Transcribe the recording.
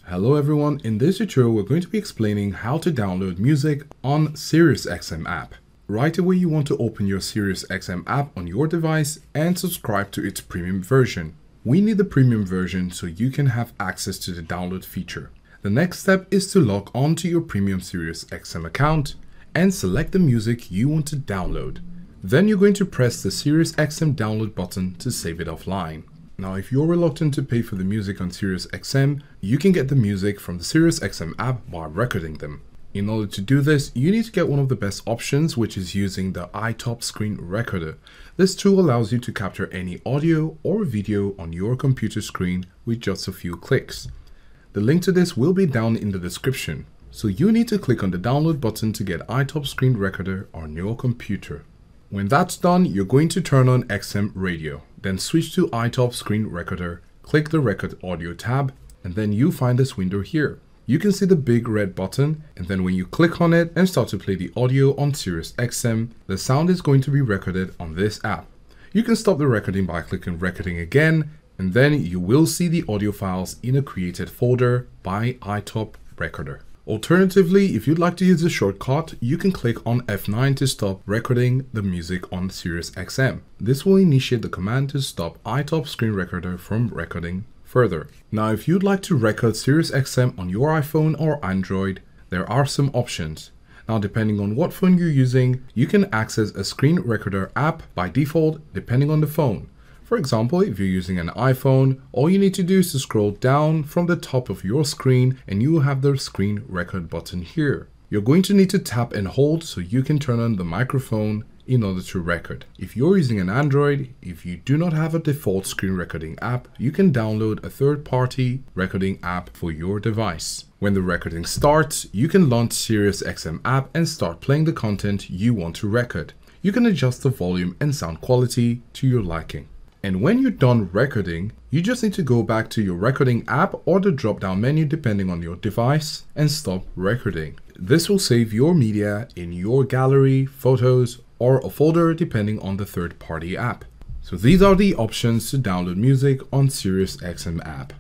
Hello everyone, in this tutorial we're going to be explaining how to download music on SiriusXM app. Right away you want to open your SiriusXM app on your device and subscribe to its premium version. We need the premium version so you can have access to the download feature. The next step is to log on to your premium SiriusXM account and select the music you want to download. Then you're going to press the SiriusXM download button to save it offline. Now, if you're reluctant to pay for the music on SiriusXM, you can get the music from the SiriusXM app by recording them. In order to do this, you need to get one of the best options, which is using the iTop Screen Recorder. This tool allows you to capture any audio or video on your computer screen with just a few clicks. The link to this will be down in the description. So you need to click on the download button to get iTop Screen Recorder on your computer. When that's done, you're going to turn on XM Radio. Then switch to iTop Screen Recorder, click the Record Audio tab, and then you find this window here. You can see the big red button, and then when you click on it and start to play the audio on SiriusXM, the sound is going to be recorded on this app. You can stop the recording by clicking Recording again, and then you will see the audio files in a created folder by iTop Recorder. Alternatively, if you'd like to use the shortcut, you can click on F9 to stop recording the music on SiriusXM. This will initiate the command to stop iTop Screen Recorder from recording further. Now, if you'd like to record SiriusXM on your iPhone or Android, there are some options. Now, depending on what phone you're using, you can access a screen recorder app by default depending on the phone. For example, if you're using an iPhone, all you need to do is to scroll down from the top of your screen and you will have the screen record button here. You're going to need to tap and hold so you can turn on the microphone in order to record. If you're using an Android, if you do not have a default screen recording app, you can download a third-party recording app for your device. When the recording starts, you can launch SiriusXM app and start playing the content you want to record. You can adjust the volume and sound quality to your liking. And when you're done recording, you just need to go back to your recording app or the drop-down menu depending on your device and stop recording. This will save your media in your gallery, photos, or a folder depending on the third-party app. So these are the options to download music on SiriusXM app.